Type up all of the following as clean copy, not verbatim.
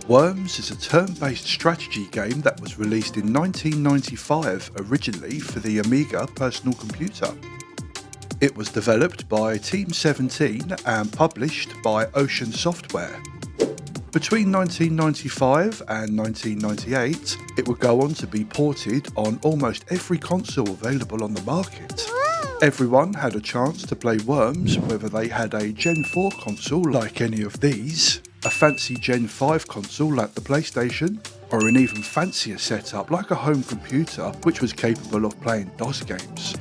Worms is a turn-based strategy game that was released in 1995 originally for the Amiga personal computer. It was developed by Team 17 and published by Ocean Software. Between 1995 and 1998, it would go on to be ported on almost every console available on the market. Everyone had a chance to play Worms, whether they had a Gen 4 console like any of these, a fancy Gen 5 console like the PlayStation, or an even fancier setup like a home computer which was capable of playing DOS games.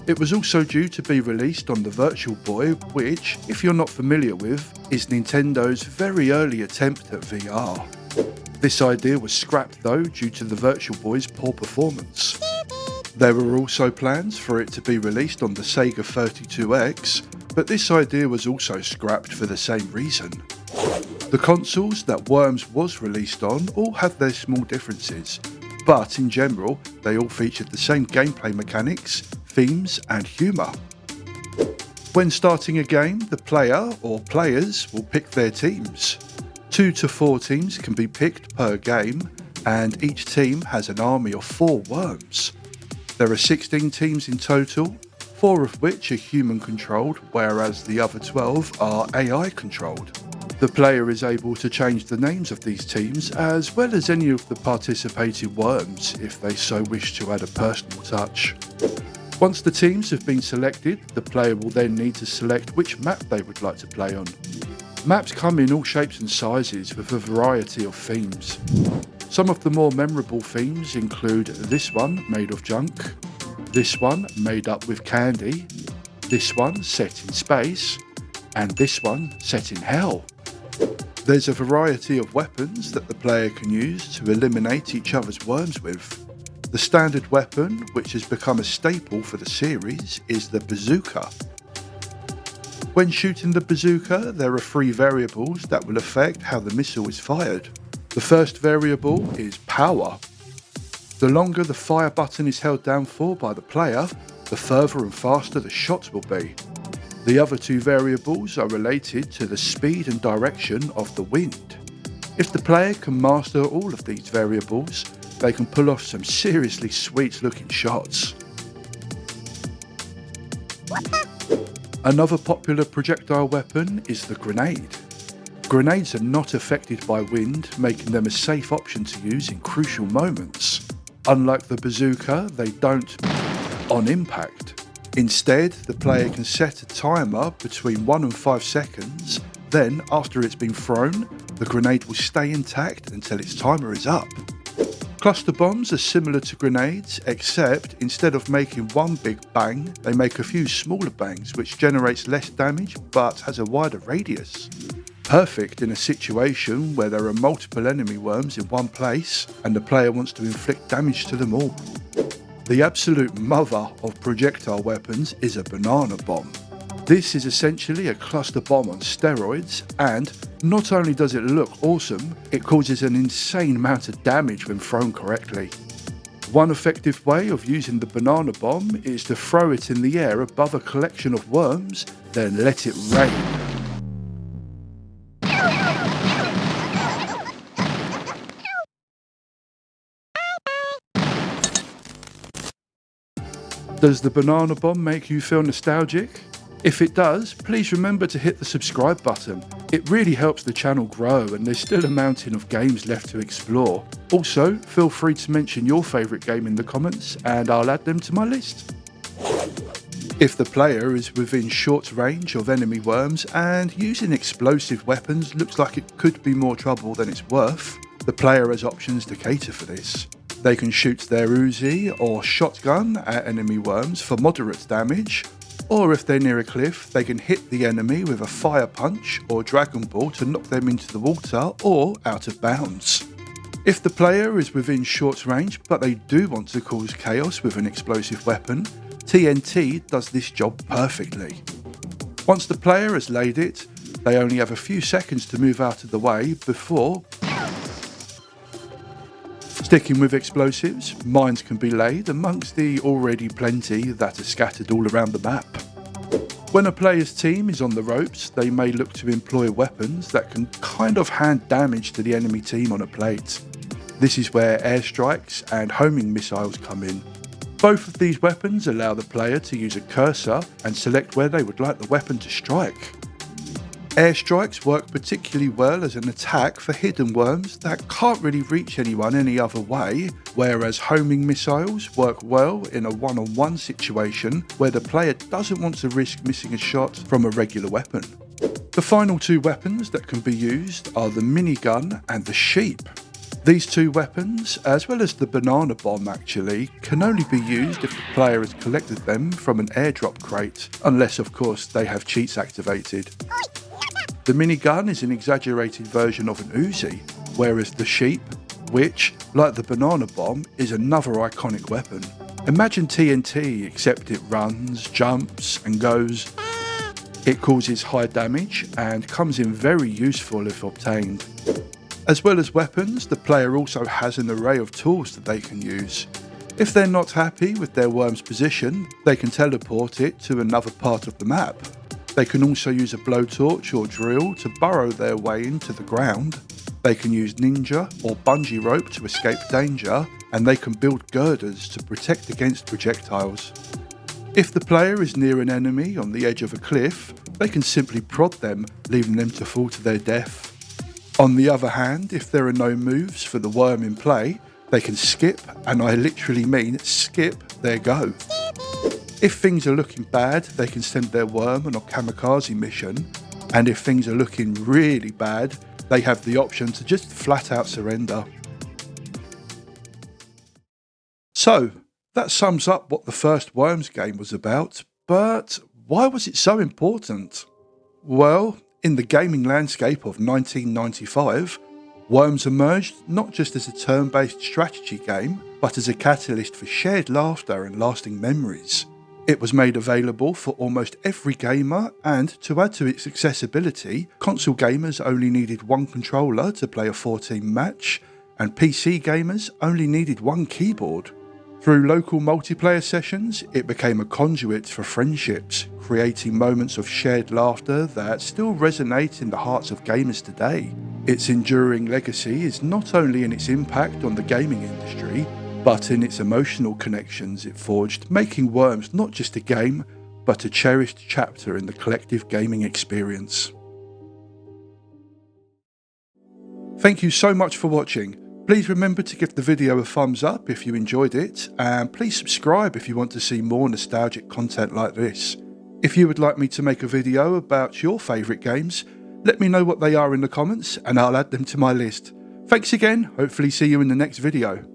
It was also due to be released on the Virtual Boy, which, if you're not familiar with, is Nintendo's very early attempt at VR. This idea was scrapped though due to the Virtual Boy's poor performance. There were also plans for it to be released on the Sega 32X, but this idea was also scrapped for the same reason. The consoles that Worms was released on all had their small differences, but in general they all featured the same gameplay mechanics, themes and humour. When starting a game, the player or players will pick their teams. 2 to 4 teams can be picked per game, and each team has an army of 4 worms. There are 16 teams in total, 4 of which are human controlled, whereas the other 12 are AI controlled. The player is able to change the names of these teams as well as any of the participating worms if they so wish to add a personal touch. Once the teams have been selected, the player will then need to select which map they would like to play on. Maps come in all shapes and sizes with a variety of themes. Some of the more memorable themes include this one made of junk, this one made up with candy, this one set in space, and this one set in hell. There's a variety of weapons that the player can use to eliminate each other's worms with. The standard weapon, which has become a staple for the series, is the Bazooka. When shooting the Bazooka, there are 3 variables that will affect how the missile is fired. The first variable is power. The longer the fire button is held down for by the player, the further and faster the shot will be. The other 2 variables are related to the speed and direction of the wind. If the player can master all of these variables, they can pull off some seriously sweet looking shots. Another popular projectile weapon is the grenade. Grenades are not affected by wind, making them a safe option to use in crucial moments. Unlike the bazooka, they don't on impact. Instead, the player can set a timer between 1 and 5 seconds, then after it's been thrown, the grenade will stay intact until its timer is up. Cluster bombs are similar to grenades, except instead of making one big bang, they make a few smaller bangs which generates less damage but has a wider radius. Perfect in a situation where there are multiple enemy worms in one place and the player wants to inflict damage to them all. The absolute mother of projectile weapons is a banana bomb. This is essentially a cluster bomb on steroids, and not only does it look awesome, it causes an insane amount of damage when thrown correctly. One effective way of using the banana bomb is to throw it in the air above a collection of worms, then let it rain. Does the banana bomb make you feel nostalgic? If it does, please remember to hit the subscribe button. It really helps the channel grow and there's still a mountain of games left to explore. Also, feel free to mention your favourite game in the comments and I'll add them to my list. If the player is within short range of enemy worms and using explosive weapons looks like it could be more trouble than it's worth, the player has options to cater for this. They can shoot their Uzi or shotgun at enemy worms for moderate damage, or if they're near a cliff, they can hit the enemy with a fire punch or Dragon Ball to knock them into the water or out of bounds. If the player is within short range but they do want to cause chaos with an explosive weapon, TNT does this job perfectly. Once the player has laid it, they only have a few seconds to move out of the way before... Sticking with explosives, mines can be laid amongst the already plenty that are scattered all around the map. When a player's team is on the ropes, they may look to employ weapons that can kind of hand damage to the enemy team on a plate. This is where airstrikes and homing missiles come in. Both of these weapons allow the player to use a cursor and select where they would like the weapon to strike. Airstrikes work particularly well as an attack for hidden worms that can't really reach anyone any other way, whereas homing missiles work well in a one-on-one situation where the player doesn't want to risk missing a shot from a regular weapon. The final two weapons that can be used are the minigun and the sheep. These two weapons, as well as the banana bomb actually, can only be used if the player has collected them from an airdrop crate, unless of course they have cheats activated. The minigun is an exaggerated version of an Uzi, whereas the sheep, which, like the banana bomb, is another iconic weapon. Imagine TNT except it runs, jumps and goes. It causes high damage and comes in very useful if obtained. As well as weapons, the player also has an array of tools that they can use. If they're not happy with their worm's position, they can teleport it to another part of the map. They can also use a blowtorch or drill to burrow their way into the ground. They can use ninja or bungee rope to escape danger, and they can build girders to protect against projectiles. If the player is near an enemy on the edge of a cliff, they can simply prod them, leaving them to fall to their death. On the other hand, if there are no moves for the worm in play, they can skip, and I literally mean skip, their go. If things are looking bad, they can send their worm on a kamikaze mission, and if things are looking really bad, they have the option to just flat out surrender. So, that sums up what the first Worms game was about, but why was it so important? Well, in the gaming landscape of 1995, Worms emerged not just as a turn-based strategy game, but as a catalyst for shared laughter and lasting memories. It was made available for almost every gamer, and to add to its accessibility, console gamers only needed one controller to play a 4-team match, and PC gamers only needed one keyboard. Through local multiplayer sessions, it became a conduit for friendships, creating moments of shared laughter that still resonate in the hearts of gamers today. Its enduring legacy is not only in its impact on the gaming industry, but in its emotional connections it forged, making Worms not just a game, but a cherished chapter in the collective gaming experience. Thank you so much for watching. Please remember to give the video a thumbs up if you enjoyed it, and please subscribe if you want to see more nostalgic content like this. If you would like me to make a video about your favourite games, let me know what they are in the comments and I'll add them to my list. Thanks again, hopefully see you in the next video.